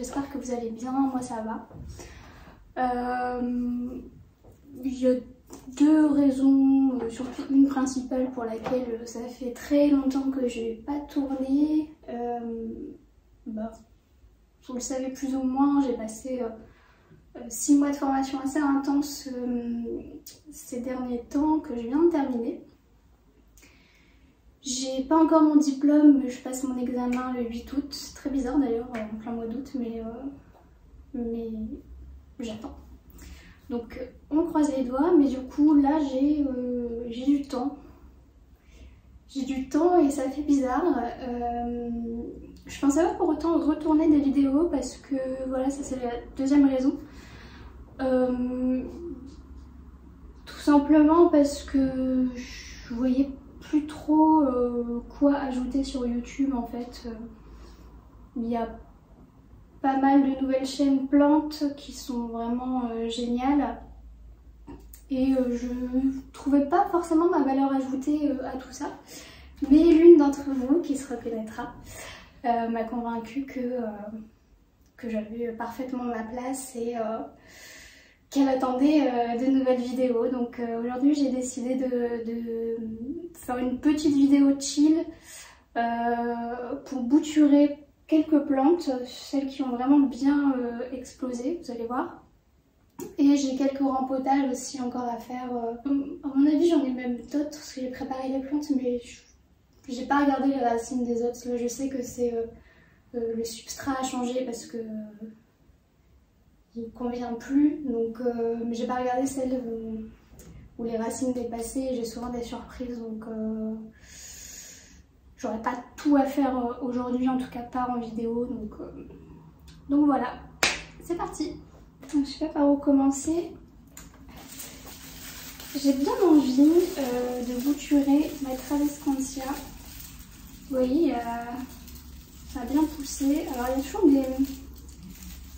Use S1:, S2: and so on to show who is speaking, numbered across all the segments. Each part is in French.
S1: j'espère que vous allez bien, moi ça va. Il y a deux raisons, surtout une principale pour laquelle ça fait très longtemps que je n'ai pas tourné. Vous le savez plus ou moins, j'ai passé 6 mois de formation assez intense ces derniers temps que je viens de terminer. J'ai pas encore mon diplôme, je passe mon examen le 8 août, c'est très bizarre d'ailleurs, en plein mois d'août, mais j'attends. Donc on croise les doigts, mais du coup là j'ai du temps. J'ai du temps et ça fait bizarre. Je pensais pas pour autant retourner des vidéos parce que voilà, ça c'est la deuxième raison. Tout simplement parce que je voyais plus trop quoi ajouter sur YouTube en fait. Il y a pas mal de nouvelles chaînes plantes qui sont vraiment géniales et je trouvais pas forcément ma valeur ajoutée à tout ça, mais l'une d'entre vous qui se reconnaîtra m'a convaincue que j'avais parfaitement ma place et qu'elle attendait de nouvelles vidéos. Donc aujourd'hui j'ai décidé de faire une petite vidéo chill pour bouturer quelques plantes, celles qui ont vraiment bien explosé, vous allez voir. Et j'ai quelques rempotages aussi encore à faire. À mon avis j'en ai même d'autres parce que j'ai préparé les plantes, mais j'ai pas regardé les racines des autres. Là je sais que c'est le substrat a changé parce que il convient plus, donc mais j'ai pas regardé celles où les racines dépassaient. J'ai souvent des surprises, donc j'aurais pas tout à faire aujourd'hui, en tout cas pas en vidéo, donc voilà, c'est parti. Donc, je sais pas par où commencer. J'ai bien envie de bouturer ma Tradescantia. Vous voyez, ça a bien poussé. Alors il y a toujours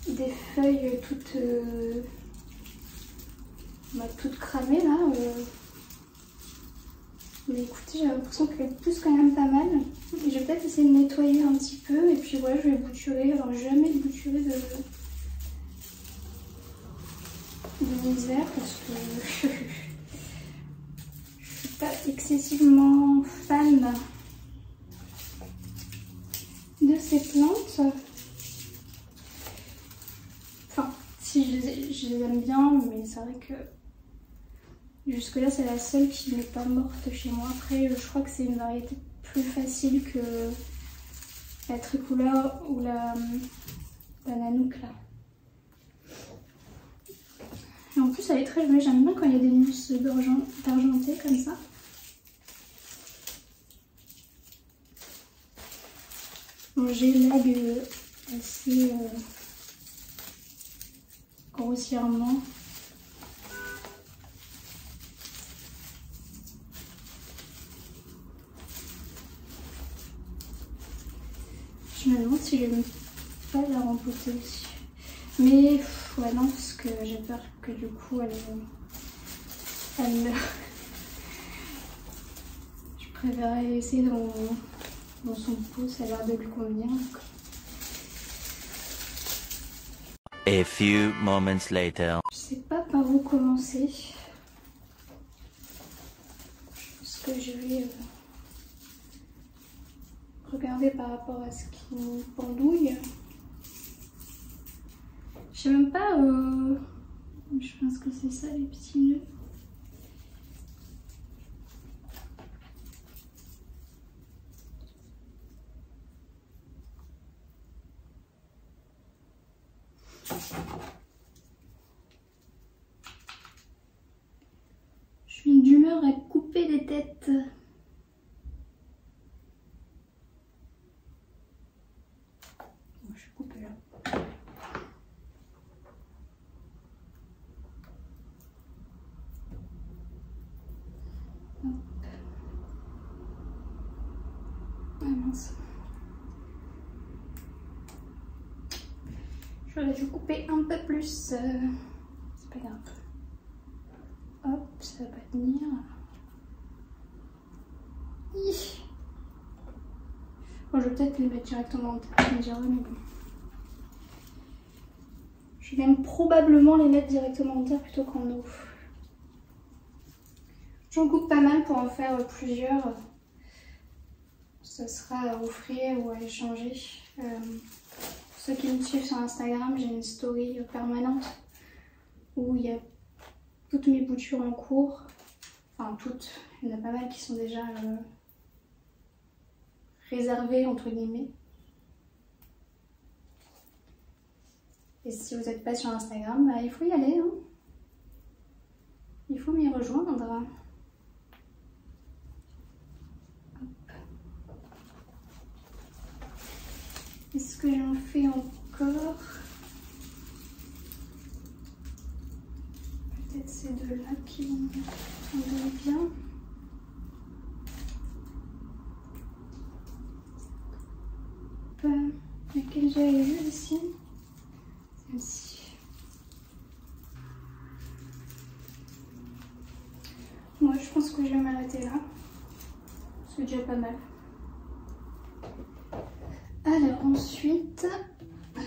S1: des feuilles toutes cramées là. Mais écoutez, j'ai l'impression qu'elle pousse quand même pas mal. Et je vais peut-être essayer de nettoyer un petit peu. Et puis voilà, je vais bouturer. Alors jamais bouturer de misère parce que je suis pas excessivement fan de ces plantes. Enfin, si je les aime bien, mais c'est vrai que jusque là c'est la seule qui n'est pas morte chez moi. Après je crois que c'est une variété plus facile que la tricolore ou la nanook là. Et en plus elle est très jolie, j'aime bien quand il y a des nuances d'argenté comme ça. Bon, j'élague assez grossièrement. Je me demande si je vais pas la rempoter aussi. Mais ouais non, parce que j'ai peur que du coup elle meure. Je préférerais laisser dans son pot, ça a l'air de lui convenir.
S2: A few moments later.
S1: Je sais pas par où commencer. Je pense que je vais regarder par rapport à ce qui me pendouille. Je sais même pas, je pense que c'est ça les petits nœuds. Je suis d'humeur à couper les têtes. Je vais couper là. Hop. Ah mince. J'aurais dû couper un peu plus. C'est pas grave. Hop, ça va pas tenir. Bon, je vais peut-être les mettre directement en tête, je me dirais, mais bon. Je vais même probablement les mettre directement en terre plutôt qu'en eau. J'en coupe pas mal pour en faire plusieurs. Ce sera à offrir ou à échanger. Pour ceux qui me suivent sur Instagram, j'ai une story permanente où il y a toutes mes boutures en cours. Enfin toutes, il y en a pas mal qui sont déjà réservées entre guillemets. Et si vous n'êtes pas sur Instagram, bah, il faut y aller. Hein. Il faut m'y rejoindre. Est-ce que j'en fais encore? Peut-être ces deux-là qui vont tomber bien. Laquelle j'avais vue ici? Celle-ci. Moi, je pense que je vais m'arrêter là. C'est déjà pas mal. Alors ensuite, je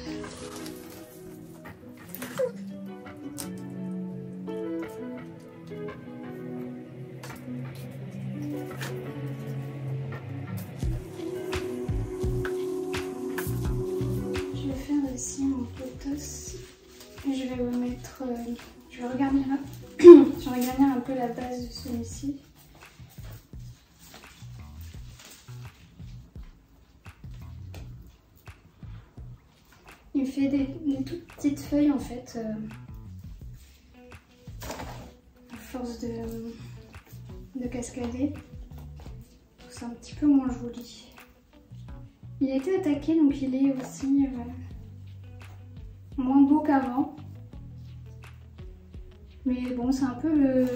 S1: vais faire aussi mon potos et je vais le mettre, je vais regarnir, je vais regarnir un peu la base de celui-ci. Il me fait des toutes petites feuilles en fait, à force de cascader. C'est un petit peu moins joli. Il a été attaqué donc il est aussi moins beau qu'avant. Mais bon, c'est un peu le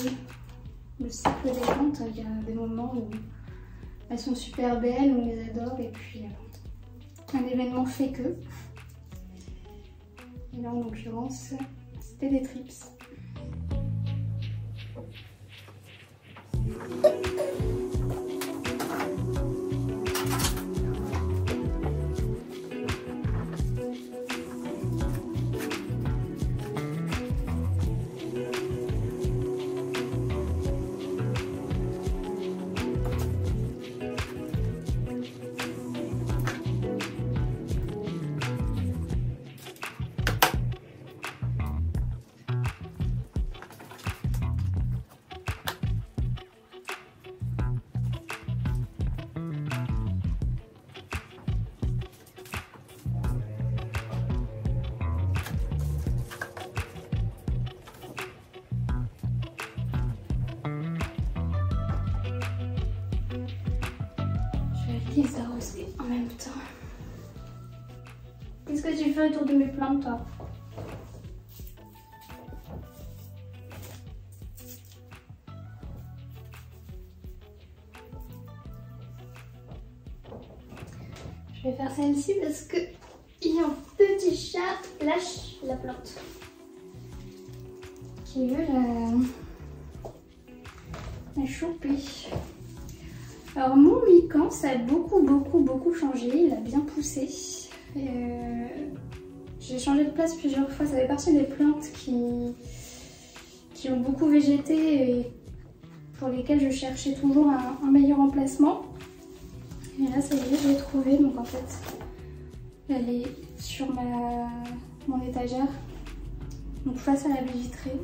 S1: cycle des plantes. Il y a des moments où elles sont super belles, on les adore, et puis un événement fait que. Et là en l'occurrence, c'était des trips. Les arroser en même temps. Qu'est-ce que tu fais autour de mes plantes, toi? Je vais faire celle-ci parce que il y a un petit chat lâche la plante qui veut la choper. Alors mon mican, ça a beaucoup changé, il a bien poussé. J'ai changé de place plusieurs fois, ça fait partie des plantes qui ont beaucoup végété et pour lesquelles je cherchais toujours un meilleur emplacement. Et là ça y est, je l'ai trouvé, donc en fait elle est sur mon étagère, donc face à la baie vitrée.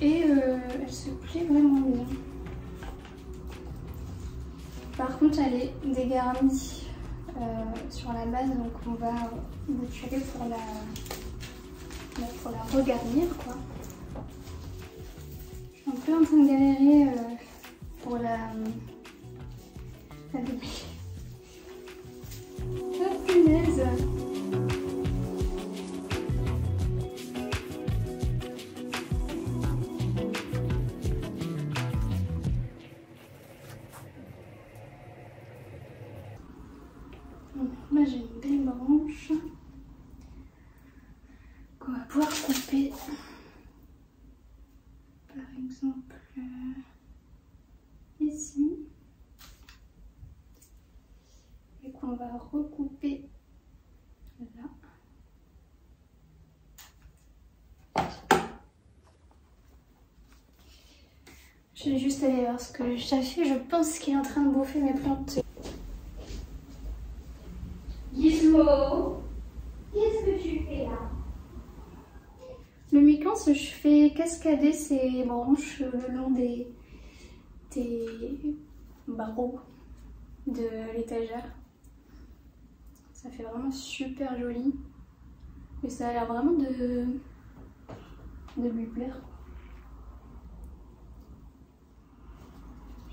S1: Et elle se plaît vraiment bien. Par contre, elle est dégarnie sur la base, donc on va bouturer pour la regarnir, quoi. Je suis un peu en train de galérer pour la donner. Ah, punaise! Là j'ai une belle branche qu'on va pouvoir couper, par exemple ici, et qu'on va recouper là. Je vais juste aller voir ce que le chat fait. Je pense qu'il est en train de bouffer mes plantes. Gizmo, qu'est-ce que tu fais là? Le mi-canse, je fais cascader ses branches le long des barreaux de l'étagère. Ça fait vraiment super joli. Et ça a l'air vraiment de lui plaire.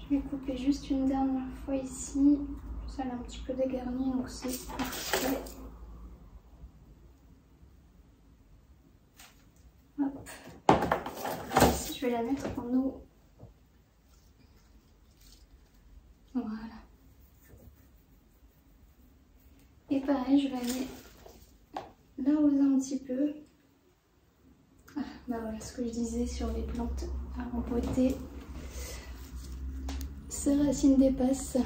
S1: Je vais couper juste une dernière fois ici. Ça a un petit peu dégarni, donc c'est parfait. Hop. Ici, je vais la mettre en eau. Voilà. Et pareil, je vais aller l'arroser un petit peu. Ah, bah voilà ce que je disais sur les plantes à rempoter. Ces racines dépassent.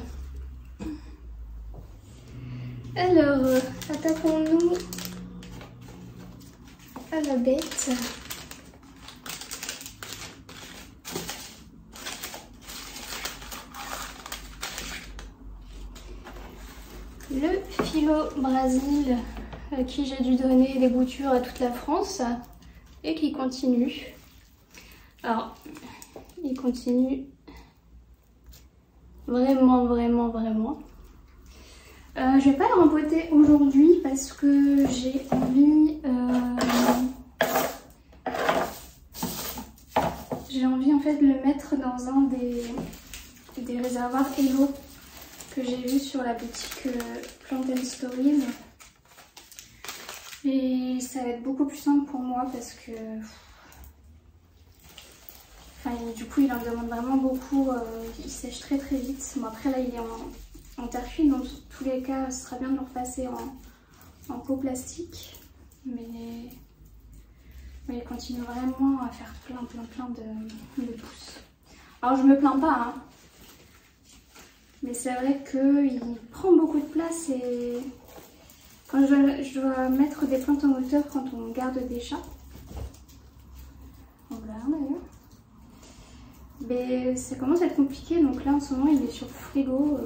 S1: Alors, attaquons-nous à la bête. Le Philo Brasil, à qui j'ai dû donner les boutures à toute la France et qui continue. Alors, il continue vraiment. Je vais pas le rempoter aujourd'hui parce que j'ai envie en fait de le mettre dans un des réservoirs Hello que j'ai vu sur la boutique Plant & Stories. Et ça va être beaucoup plus simple pour moi parce que du coup il en demande vraiment beaucoup, il sèche très vite. Bon, après là il est en terre cuite, donc dans tous les cas ce sera bien de le repasser en pot plastique. Mais il continue vraiment à faire plein de pousses. Alors je me plains pas, hein. Mais c'est vrai qu'il prend beaucoup de place et quand je dois mettre des plantes en hauteur quand on garde des chats. On verra d'ailleurs. Mais ça commence à être compliqué, donc là en ce moment il est sur le frigo.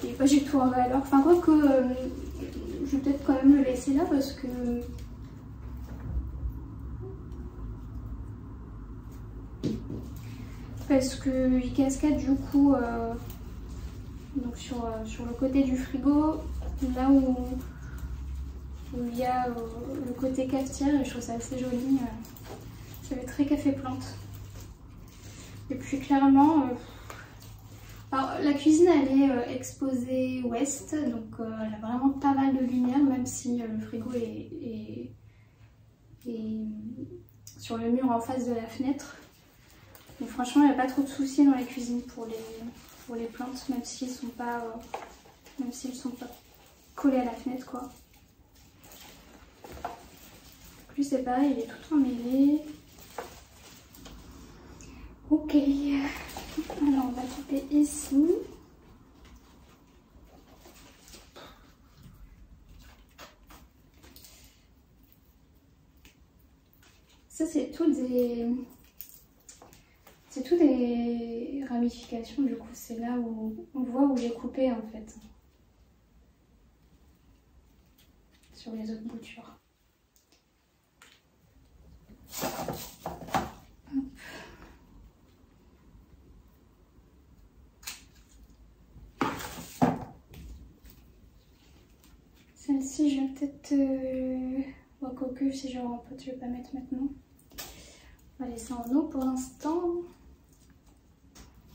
S1: Il n'est pas du tout en valeur. Enfin quoi que je vais peut-être quand même le laisser là parce que il cascade du coup donc sur le côté du frigo, là où il y a le côté cafetière, et je trouve ça assez joli. Ça fait très café plante. Et puis clairement, alors, la cuisine elle est exposée ouest, donc elle a vraiment pas mal de lumière, même si le frigo est sur le mur en face de la fenêtre. Mais franchement, il n'y a pas trop de soucis dans la cuisine pour les plantes, même s'ils sont pas collés à la fenêtre, quoi. Lui c'est pareil, il est tout emmêlé. Ok, alors on va couper ici. Ça c'est tout des ramifications, du coup c'est là où on voit où j'ai coupé en fait. Sur les autres boutures. Celle-ci, je vais peut-être... Bon, quoique, si je rempote, je vais pas mettre maintenant. On va laisser en eau pour l'instant.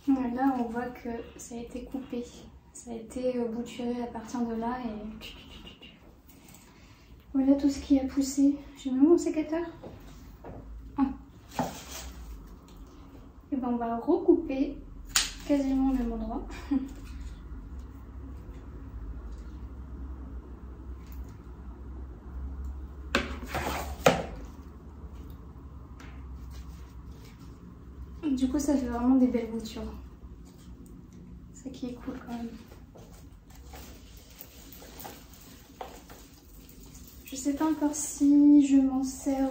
S1: Là, on voit que ça a été coupé. Ça a été bouturé à partir de là et... Voilà tout ce qui a poussé. J'ai mis mon sécateur. Ah. Et ben on va recouper quasiment au même endroit. Du coup ça fait vraiment des belles boutures. Ça qui est cool quand même. Je sais pas encore si je m'en sers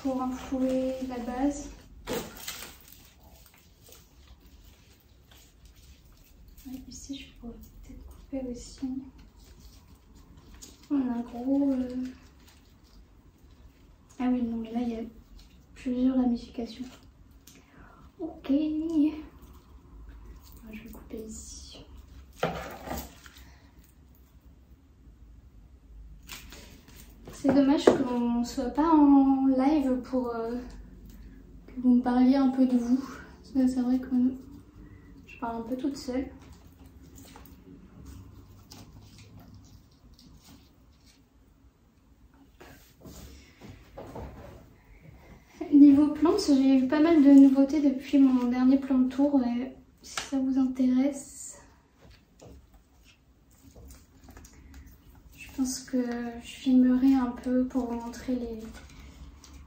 S1: pour enfouer la base. gros... Ah oui, non, mais là, il y a plusieurs ramifications. Ok. Je vais couper ici. C'est dommage qu'on ne soit pas en live pour que vous me parliez un peu de vous. C'est vrai que je parle un peu toute seule. Niveau plantes, j'ai eu pas mal de nouveautés depuis mon dernier plan de tour. Et si ça vous intéresse, je pense que je filmerai un peu pour vous montrer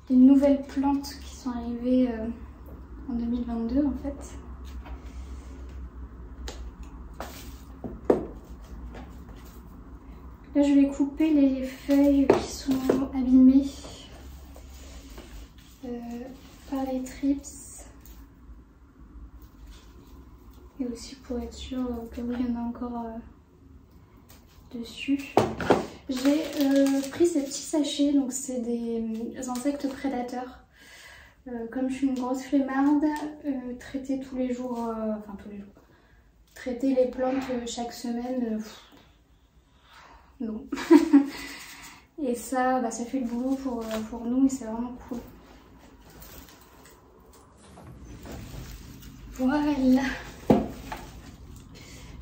S1: les nouvelles plantes qui sont arrivées en 2022 en fait. Là je vais couper les feuilles qui sont abîmées par les trips. Et aussi pour être sûr que oui, il y en a encore dessus. J'ai pris ces petits sachets, donc c'est des insectes prédateurs. Comme je suis une grosse flemmarde, traiter tous les jours, enfin tous les jours, traiter les plantes chaque semaine, non. Et ça, bah, ça fait le boulot pour nous et c'est vraiment cool. Voilà.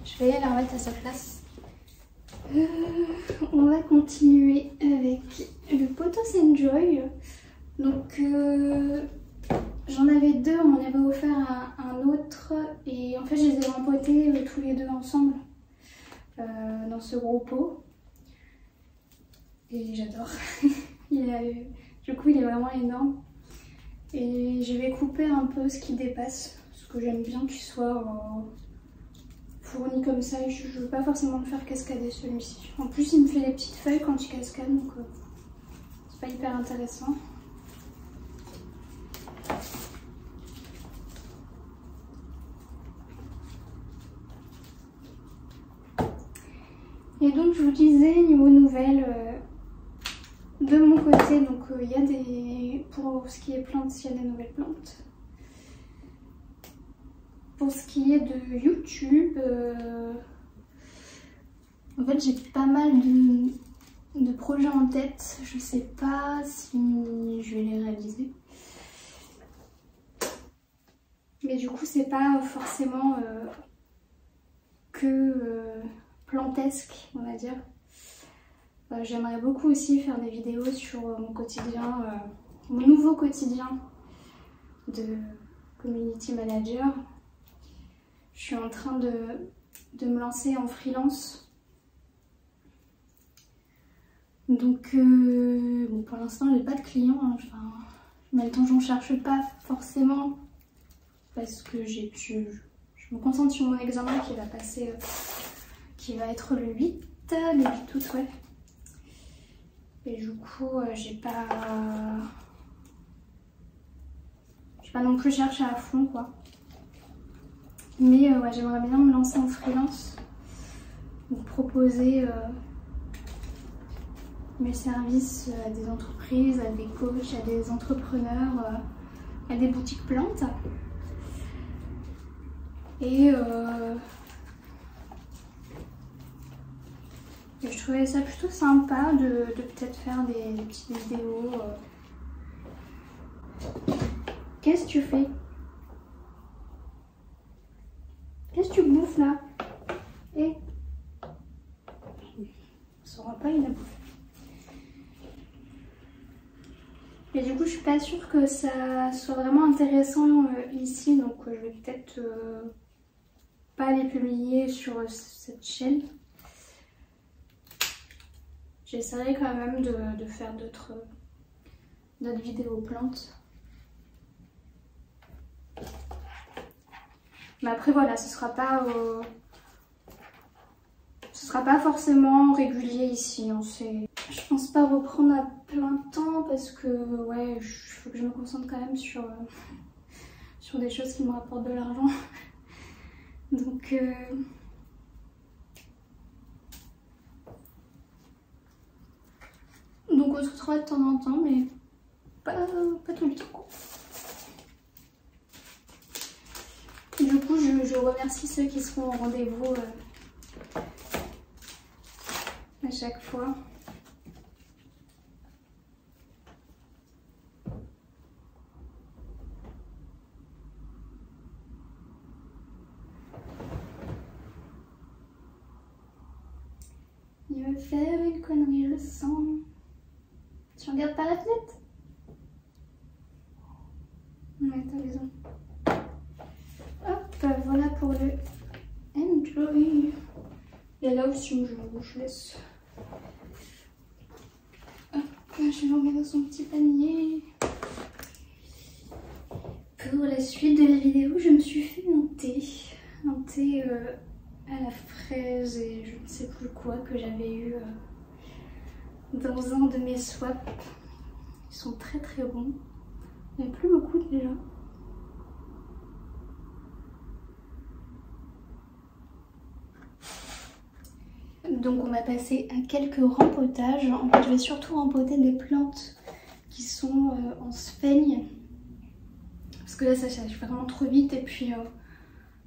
S1: Je vais la remettre à sa place. On va continuer avec le Pothos Enjoy. Donc j'en avais deux, on m'en avait offert un autre et en fait je les ai rempotés tous les deux ensemble dans ce gros pot. Et j'adore. Du coup il est vraiment énorme. Et je vais couper un peu ce qui dépasse parce que j'aime bien qu'il soit fourni comme ça et je ne veux pas forcément le faire cascader celui-ci. En plus il me fait des petites feuilles quand il cascade donc c'est pas hyper intéressant. Et donc je vous disais niveau nouvelles de mon côté, donc il y a des, pour ce qui est plantes, il y a des nouvelles plantes. Pour ce qui est de YouTube, en fait j'ai pas mal de projets en tête. Je sais pas si je vais les réaliser. Mais du coup c'est pas forcément que plantesque on va dire. J'aimerais beaucoup aussi faire des vidéos sur mon quotidien, mon nouveau quotidien de community manager. Je suis en train de me lancer en freelance. Donc bon, pour l'instant j'ai pas de clients, hein. Enfin, en même temps j'en cherche pas forcément parce que je me concentre sur mon examen qui va passer, qui va être le 8 août, ouais. Et du coup j'ai pas non plus cherché à fond quoi. Mais ouais, j'aimerais bien me lancer en freelance, donc proposer mes services à des entreprises, à des coachs, à des entrepreneurs, à des boutiques plantes. Et je trouvais ça plutôt sympa de peut-être faire des petites vidéos. Qu'est-ce que tu fais? Qu'est-ce que tu bouffes là? Eh, on saura pas, il a bouffé. Et du coup je suis pas sûre que ça soit vraiment intéressant ici, donc je vais peut-être pas les publier sur cette chaîne. J'essaierai quand même de faire d'autres vidéos plantes. Mais après voilà, ce sera pas forcément régulier ici. Hein. Je pense pas reprendre à plein temps parce que ouais, il faut que je me concentre quand même sur des choses qui me rapportent de l'argent. Donc Donc on se retrouve de temps en temps, mais pas tout le temps. Du coup, je remercie ceux qui seront au rendez-vous à chaque fois. Il veut faire une connerie, je le sens. Tu regardes par la fenêtre? Ouais, t'as raison. Hop, voilà pour le enjoy. Et là aussi, je laisse. Hop, je le remets dans son petit panier. Pour la suite de la vidéo, je me suis fait un thé. Un thé à la fraise et je ne sais plus quoi que j'avais eu dans un de mes swaps. Ils sont très très bons. Il n'y en a plus beaucoup déjà. Donc on va passer à quelques rempotages. En fait je vais surtout rempoter des plantes qui sont en sphaigne. Parce que là ça sèche vraiment trop vite et puis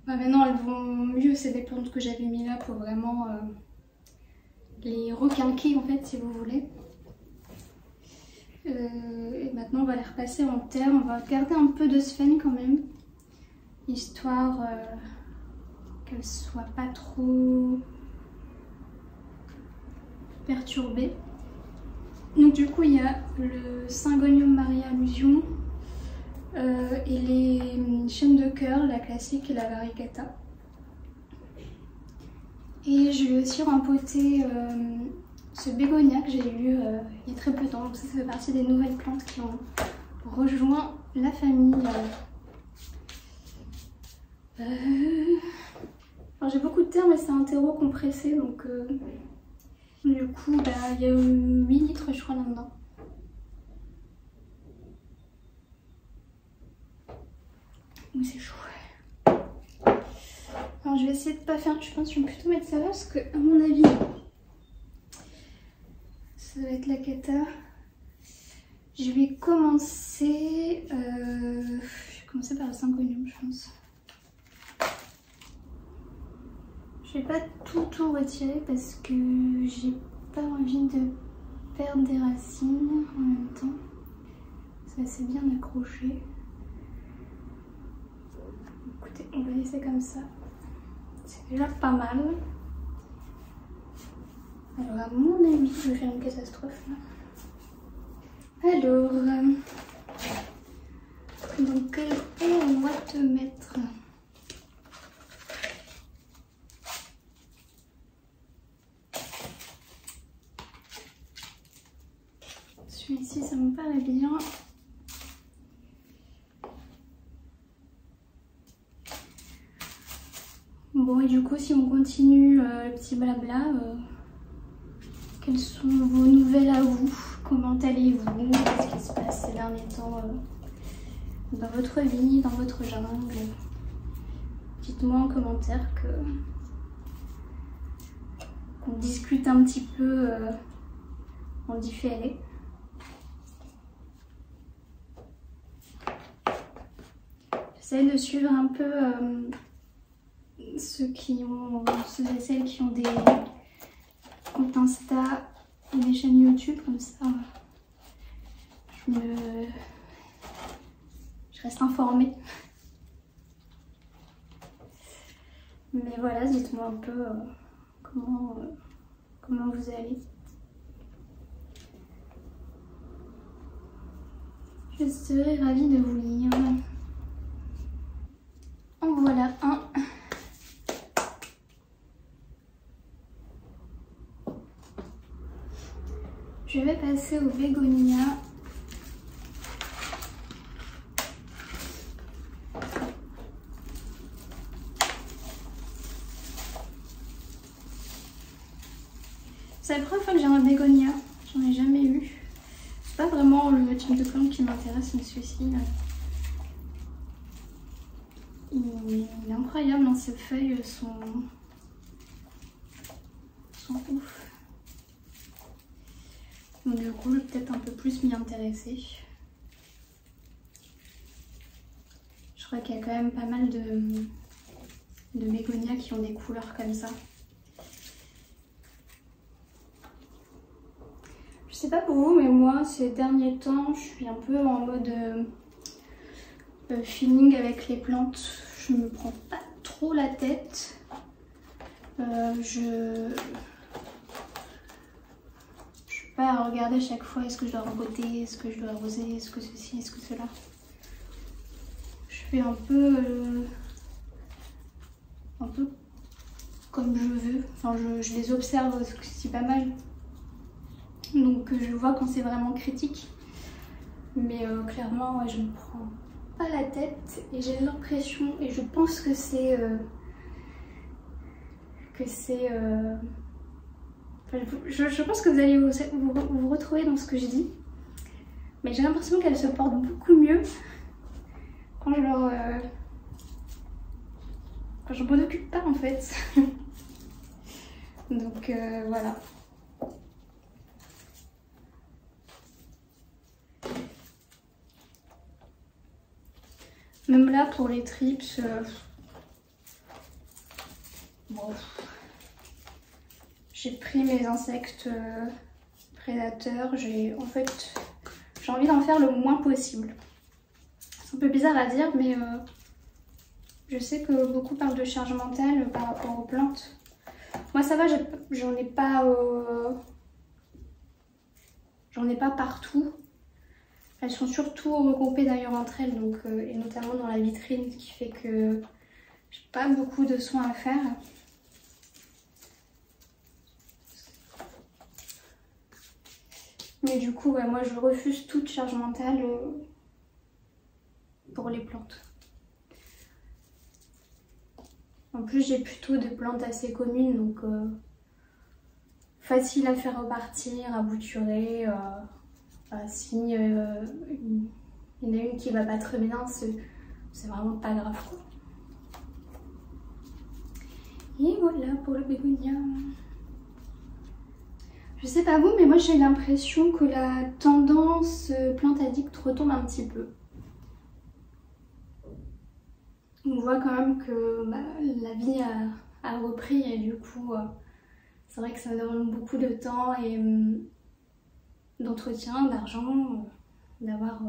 S1: maintenant elles vont mieux. C'est des plantes que j'avais mis là pour vraiment les requinquer en fait si vous voulez. Et maintenant on va les repasser en terre. On va garder un peu de sphaigne quand même. Histoire qu'elles ne soient pas trop perturbée. Donc du coup il y a le Syngonium Maria Illusion et les chaînes de cœur, la classique et la variegata. Et je vais aussi rempoter ce bégonia que j'ai eu il y a très peu de temps. Donc ça fait partie des nouvelles plantes qui ont rejoint la famille. Alors j'ai beaucoup de terre mais c'est un terreau compressé donc du coup, il y a 8 litres je crois là-dedans. Oui, c'est chaud. Alors je vais essayer de pas faire... Je pense que je vais plutôt mettre ça là parce que à mon avis, ça va être la cata. Je vais commencer... par le Syngonium je pense. Je vais pas tout retirer parce que j'ai pas envie de perdre des racines en même temps. C'est assez bien accroché. Écoutez, on va laisser comme ça. C'est déjà pas mal. Alors à mon avis, je vais faire une catastrophe là. Alors, donc quel haut on va te mettre? Celui-ci, ça me paraît bien. Bon, et du coup, si on continue le petit blabla, quelles sont vos nouvelles à vous? Comment allez-vous? Qu'est-ce qui se passe ces derniers temps dans votre vie, dans votre jungle? Dites-moi en commentaire qu'on discute un petit peu en différé. J'essaie de suivre un peu ceux et celles qui ont des comptes Insta et des chaînes YouTube, comme ça je reste informée. Mais voilà, dites-moi un peu comment vous allez. Je serai ravie de vous lire. En voilà un. Je vais passer au bégonia. C'est la première fois que j'ai un bégonia. J'en ai jamais eu. C'est pas vraiment le type de plante qui m'intéresse, mais celui-ci, il est incroyable. Hein. Ses feuilles sont ouf. Donc du coup, je vais peut-être un peu plus m'y intéresser. Je crois qu'il y a quand même pas mal de bégonias qui ont des couleurs comme ça. Je sais pas pour vous, mais moi, ces derniers temps, je suis un peu en mode feeling avec les plantes. Je me prends pas trop la tête. Je suis pas à regarder chaque fois est-ce que je dois rempoter, est-ce que je dois arroser, est-ce que ceci, est-ce que cela. Je fais un peu comme je veux. Enfin, je les observe, c'est pas mal. Donc je vois quand c'est vraiment critique. Mais clairement, ouais, je me prends pas la tête et j'ai l'impression, et je pense que c'est je pense que vous allez vous retrouver dans ce que je dis, mais j'ai l'impression qu'elles se portent beaucoup mieux quand je m'en occupe pas en fait. Donc voilà. Même là pour les trips, bon, j'ai pris mes insectes prédateurs. En fait, j'ai envie d'en faire le moins possible. C'est un peu bizarre à dire, mais je sais que beaucoup parlent de charge mentale par rapport aux plantes. Moi ça va, j'en ai pas partout. Elles sont surtout regroupées d'ailleurs entre elles, donc, et notamment dans la vitrine, ce qui fait que j'ai pas beaucoup de soins à faire. Mais du coup, ouais, moi je refuse toute charge mentale pour les plantes. En plus, j'ai plutôt des plantes assez communes, donc facile à faire repartir, à bouturer. Si il y en a une qui va pas très bien, c'est vraiment pas grave quoi. Et voilà pour le bégonia. Je sais pas vous, mais moi j'ai l'impression que la tendance plante addict retombe un petit peu. On voit quand même que la vie a repris et du coup c'est vrai que ça demande beaucoup de temps et d'entretien, d'argent, d'avoir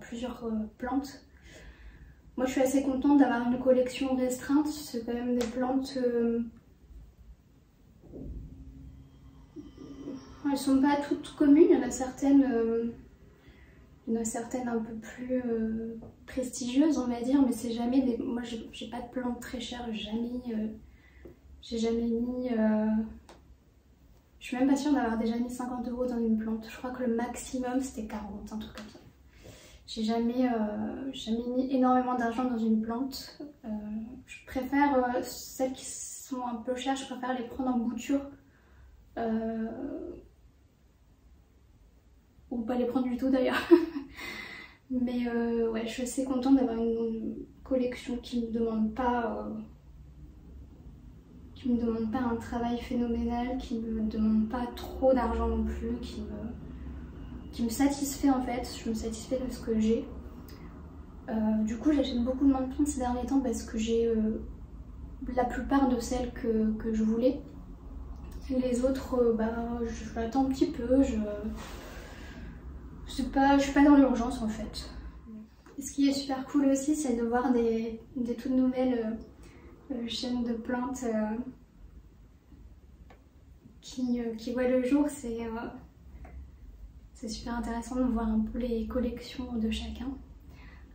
S1: plusieurs plantes. Moi je suis assez contente d'avoir une collection restreinte, c'est quand même des plantes... elles sont pas toutes communes, il y en a certaines un peu plus prestigieuses on va dire, mais c'est jamais des... Moi j'ai pas de plantes très chères, j'ai jamais mis... Je suis même pas sûre d'avoir déjà mis 50 € dans une plante. Je crois que le maximum c'était 40, un truc comme ça. J'ai jamais mis énormément d'argent dans une plante. Je préfère celles qui sont un peu chères, je préfère les prendre en bouture. Ou pas les prendre du tout d'ailleurs. Mais ouais, je suis assez contente d'avoir une collection qui ne me demande pas... un travail phénoménal, qui ne me demande pas trop d'argent non plus, qui me satisfait en fait. Je me satisfais de ce que j'ai. Du coup j'achète beaucoup de plantes ces derniers temps parce que j'ai la plupart de celles que je voulais. Les autres, je l'attends un petit peu, je suis pas dans l'urgence en fait. Ce qui est super cool aussi, c'est de voir des toutes nouvelles chaînes de plantes qui voient le jour. C'est super intéressant de voir un peu les collections de chacun.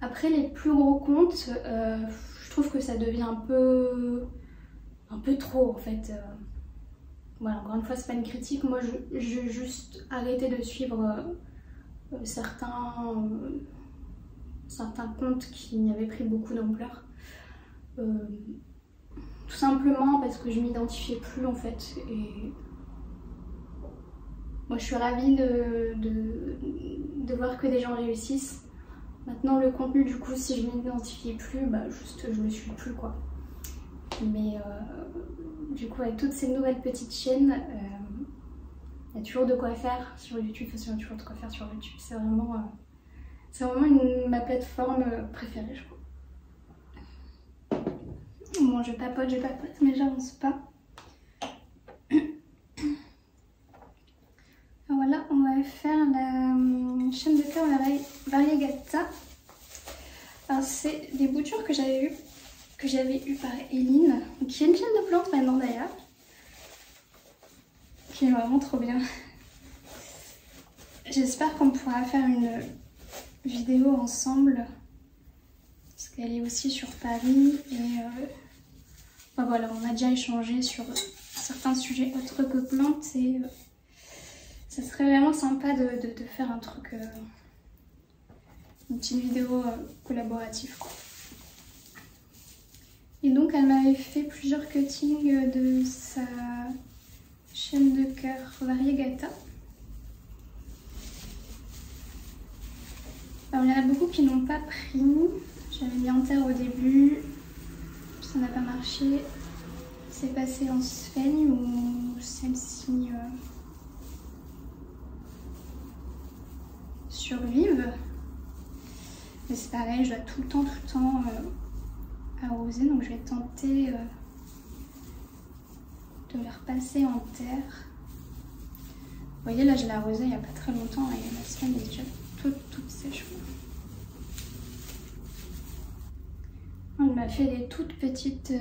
S1: Après les plus gros comptes, je trouve que ça devient un peu trop en fait. Voilà, encore une fois c'est pas une critique, moi j'ai juste arrêté de suivre certains comptes qui avaient pris beaucoup d'ampleur. Tout simplement parce que je m'identifiais plus en fait. Et moi je suis ravie de voir que des gens réussissent. Maintenant le contenu du coup, si je m'identifie plus, juste je le suis plus quoi. Mais du coup avec toutes ces nouvelles petites chaînes, Il y a toujours de quoi faire sur YouTube, enfin, il y a toujours de quoi faire sur YouTube. C'est vraiment ma plateforme préférée, je crois. Bon, je papote, mais j'avance pas. Voilà, on va faire la chaîne de cœur variegata. Alors, c'est des boutures que j'avais eues par Eline, qui est une chaîne de plantes maintenant d'ailleurs. Qui est vraiment trop bien. J'espère qu'on pourra faire une vidéo ensemble. Parce qu'elle est aussi sur Paris et enfin, voilà, on a déjà échangé sur certains sujets autres que plantes et ça serait vraiment sympa de faire un truc, une petite vidéo collaborative quoi. Et donc elle m'avait fait plusieurs cuttings de sa chaîne de cœur variegata. Alors il y en a beaucoup qui n'ont pas pris. J'avais mis en terre au début, ça n'a pas marché. C'est passé en sphène ou celle-ci survive. Mais c'est pareil, je dois tout le temps arroser, donc je vais tenter de les repasser en terre. Vous voyez là, je l'ai arrosée il n'y a pas très longtemps et la sphène est déjà toute sèche. On m'a fait des toutes petites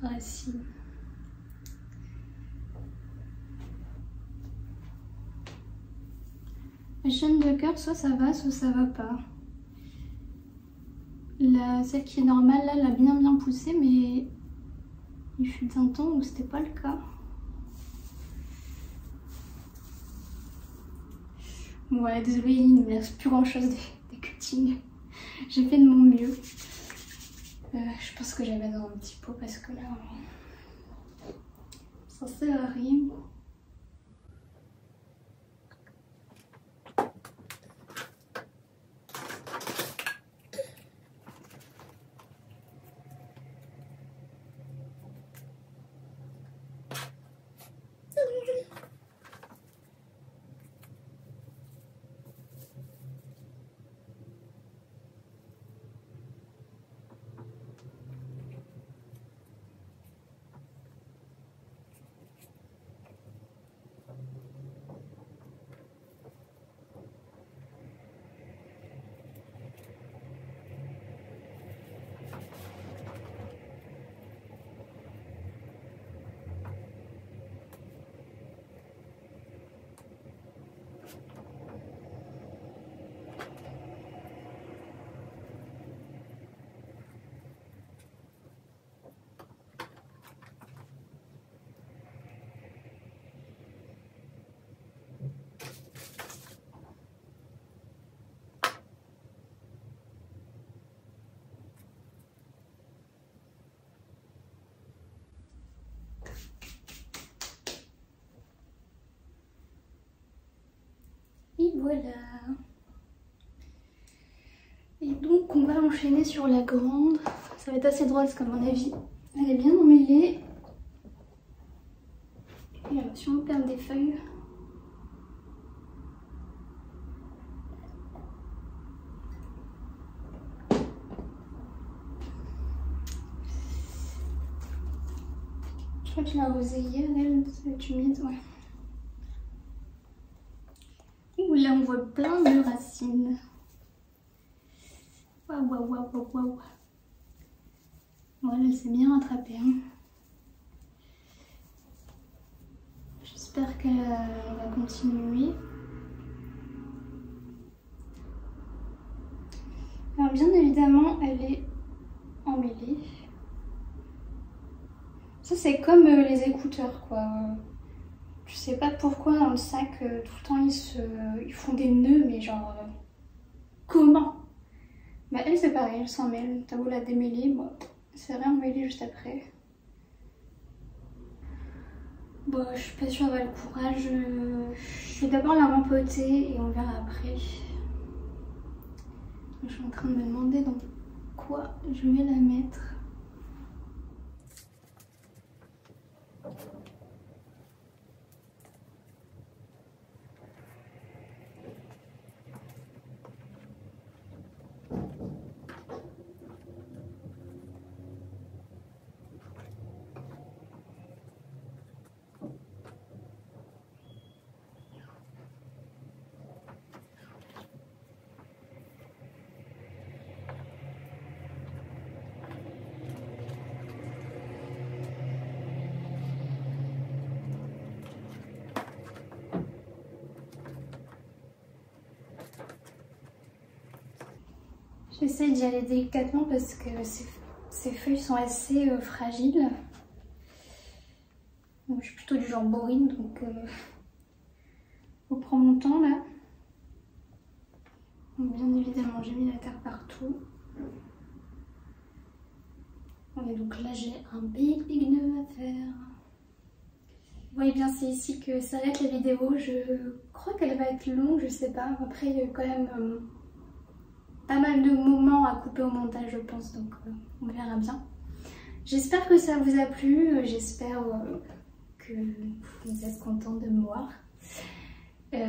S1: racines. La chaîne de cœur, soit ça va pas. Celle qui est normale, là, elle a bien poussé, mais il fut un temps où c'était pas le cas. Bon, voilà, désolée, il ne me reste plus grand chose des cuttings. J'ai fait de mon mieux. Je pense que j'avais dans un petit pot parce que là, ça sert à rien. Et voilà. Et donc on va enchaîner sur la grande. Ça va être assez drôle parce qu'à mon avis, elle est bien emmêlée. Et elle va sûrement perdre des feuilles. Je crois que je l'ai arrosée hier, elle, ça va être humide, ouais. Ouh, là on voit plein de racines. Waouh. Voilà, elle s'est bien rattrapée. Hein. J'espère qu'elle va continuer. Alors bien évidemment, elle est emmêlée. Ça c'est comme les écouteurs quoi. Je sais pas pourquoi dans le sac tout le temps ils font des nœuds mais genre comment? Bah elle c'est pareil, elle s'en mêle, t'as beau la démêler, bon, c'est rien emmêlé juste après. Bon je suis pas sûre d'avoir le courage, je vais d'abord la rempoter et on verra après. Je suis en train de me demander dans quoi je vais la mettre. J'essaie d'y aller délicatement parce que ces feuilles sont assez fragiles. Donc, je suis plutôt du genre boring, donc je prends mon temps là. Donc, bien évidemment, j'ai mis la terre partout. Et donc là, j'ai un big nœud à faire. Vous voyez bien, c'est ici que s'arrête la vidéo. Je crois qu'elle va être longue, je sais pas. Après, il y a quand même pas mal de moments à couper au montage, je pense, donc on verra bien. J'espère que ça vous a plu, j'espère que vous êtes contents de me voir. Moi,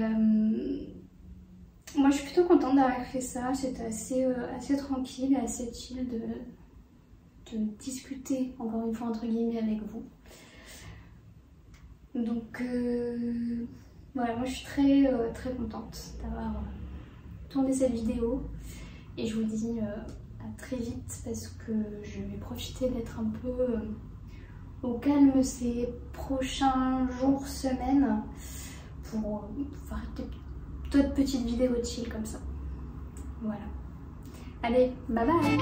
S1: je suis plutôt contente d'avoir fait ça. C'était assez tranquille, assez chill de discuter, encore une fois, entre guillemets, avec vous. Donc voilà, moi je suis très contente d'avoir tourné cette vidéo et je vous dis à très vite parce que je vais profiter d'être un peu au calme ces prochains jours, semaines pour faire d'autres petites vidéos chill comme ça. Voilà. Allez, bye bye.